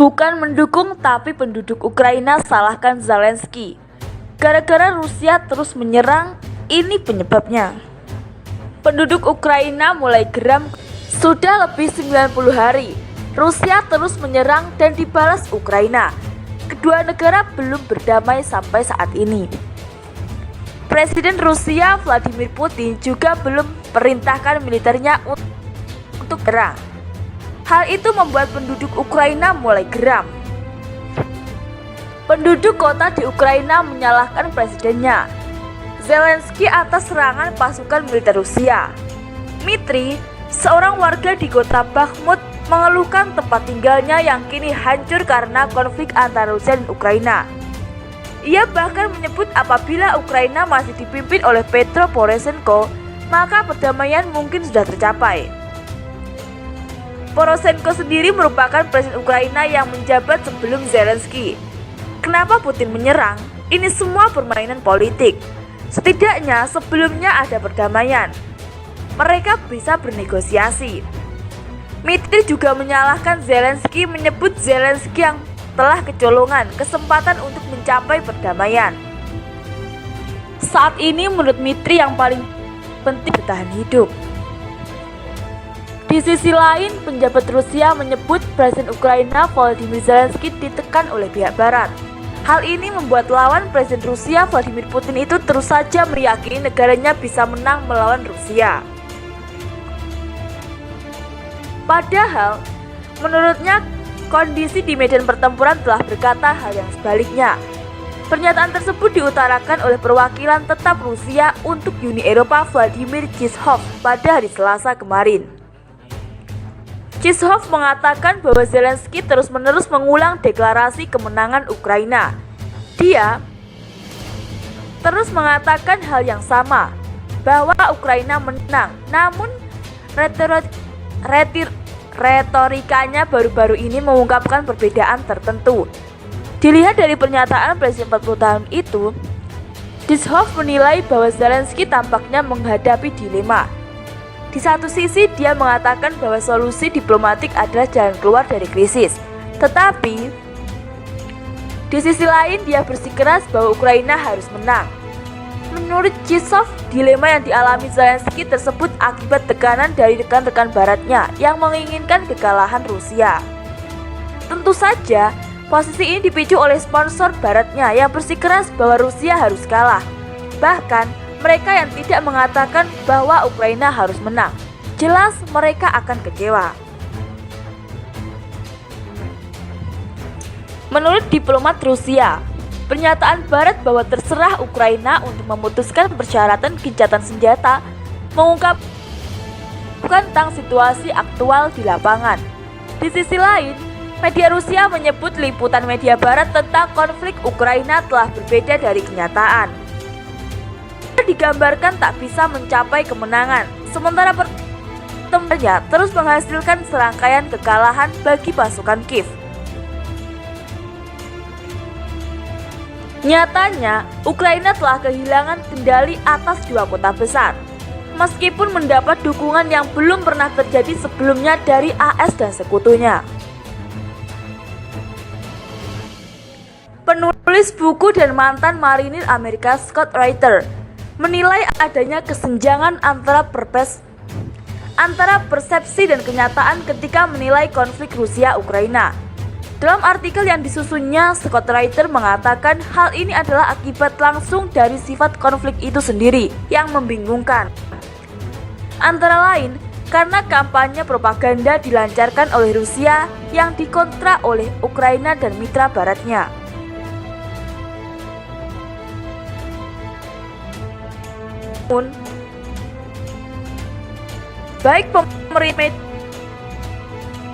Bukan mendukung, tapi penduduk Ukraina salahkan Zelensky. Gara-gara Rusia terus menyerang, ini penyebabnya. Penduduk Ukraina mulai geram. Sudah lebih 90 hari, Rusia terus menyerang dan dibalas Ukraina. Kedua negara belum berdamai sampai saat ini. Presiden Rusia Vladimir Putin juga belum perintahkan militernya untuk menyerang. Hal itu membuat penduduk Ukraina mulai geram. Penduduk kota di Ukraina menyalahkan presidennya, Zelensky, atas serangan pasukan militer Rusia. Dmitry, seorang warga di kota Bakhmut, mengeluhkan tempat tinggalnya yang kini hancur karena konflik antara Rusia dan Ukraina. Ia bahkan menyebut apabila Ukraina masih dipimpin oleh Petro Poroshenko, maka perdamaian mungkin sudah tercapai. Poroshenko sendiri merupakan presiden Ukraina yang menjabat sebelum Zelensky. Kenapa Putin menyerang? Ini semua permainan politik. Setidaknya sebelumnya ada perdamaian. Mereka bisa bernegosiasi. Dmitry juga menyalahkan Zelensky, menyebut Zelensky yang telah kecolongan kesempatan untuk mencapai perdamaian. Saat ini menurut Dmitry yang paling penting bertahan hidup. Di sisi lain, penjabat Rusia menyebut Presiden Ukraina Volodymyr Zelensky ditekan oleh pihak Barat. Hal ini membuat lawan Presiden Rusia Vladimir Putin itu terus saja meyakini negaranya bisa menang melawan Rusia. Padahal, menurutnya kondisi di medan pertempuran telah berkata hal yang sebaliknya. Pernyataan tersebut diutarakan oleh perwakilan tetap Rusia untuk Uni Eropa Vladimir Zyskov pada hari Selasa kemarin. Zyskov mengatakan bahwa Zelensky terus-menerus mengulang deklarasi kemenangan Ukraina. Dia terus mengatakan hal yang sama, bahwa Ukraina menang, namun retorikanya baru-baru ini mengungkapkan perbedaan tertentu. Dilihat dari pernyataan presiden 40 tahun itu, Zyskov menilai bahwa Zelensky tampaknya menghadapi dilema. Di satu sisi dia mengatakan bahwa solusi diplomatik adalah jalan keluar dari krisis. Tetapi di sisi lain dia bersikeras bahwa Ukraina harus menang. Menurut Zyskov, dilema yang dialami Zelensky tersebut akibat tekanan dari rekan-rekan baratnya yang menginginkan kekalahan Rusia. Tentu saja, posisi ini dipicu oleh sponsor baratnya yang bersikeras bahwa Rusia harus kalah. Bahkan, mereka yang tidak mengatakan bahwa Ukraina harus menang, jelas mereka akan kecewa. Menurut diplomat Rusia, pernyataan Barat bahwa terserah Ukraina untuk memutuskan persyaratan gencatan senjata mengungkapkan tentang situasi aktual di lapangan. Di sisi lain, media Rusia menyebut liputan media Barat tentang konflik Ukraina telah berbeda dari kenyataan. Digambarkan tak bisa mencapai kemenangan, sementara pertempurannya terus menghasilkan serangkaian kekalahan bagi pasukan Kiev. Nyatanya, Ukraina telah kehilangan kendali atas dua kota besar, meskipun mendapat dukungan yang belum pernah terjadi sebelumnya dari AS dan sekutunya. Penulis buku dan mantan marinir Amerika Scott Reiter menilai adanya kesenjangan antara persepsi dan kenyataan ketika menilai konflik Rusia-Ukraina. Dalam artikel yang disusunnya, Scott Reiter mengatakan hal ini adalah akibat langsung dari sifat konflik itu sendiri yang membingungkan. Antara lain, karena kampanye propaganda dilancarkan oleh Rusia yang dikontra oleh Ukraina dan mitra baratnya. Baik pemerintah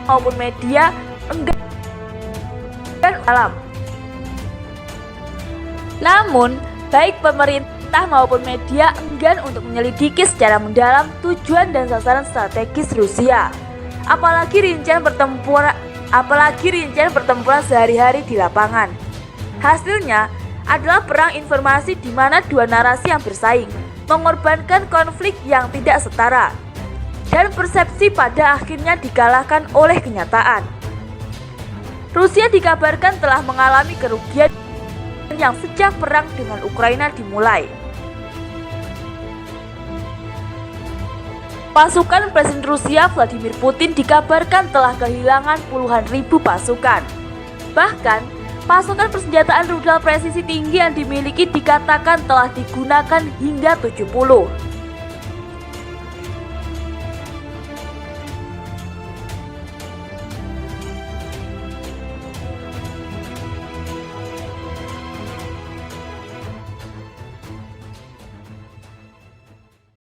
maupun media enggan alam. Namun, baik pemerintah maupun media enggan untuk menyelidiki secara mendalam tujuan dan sasaran strategis Rusia. Apalagi rincian pertempuran sehari-hari di lapangan. Hasilnya adalah perang informasi di mana dua narasi yang bersaing mengorbankan konflik yang tidak setara, dan persepsi pada akhirnya dikalahkan oleh kenyataan. Rusia dikabarkan telah mengalami kerugian yang sejak perang dengan Ukraina dimulai. Pasukan Presiden Rusia Vladimir Putin dikabarkan telah kehilangan puluhan ribu pasukan. Bahkan, pasukan persenjataan rudal presisi tinggi yang dimiliki dikatakan telah digunakan hingga 70.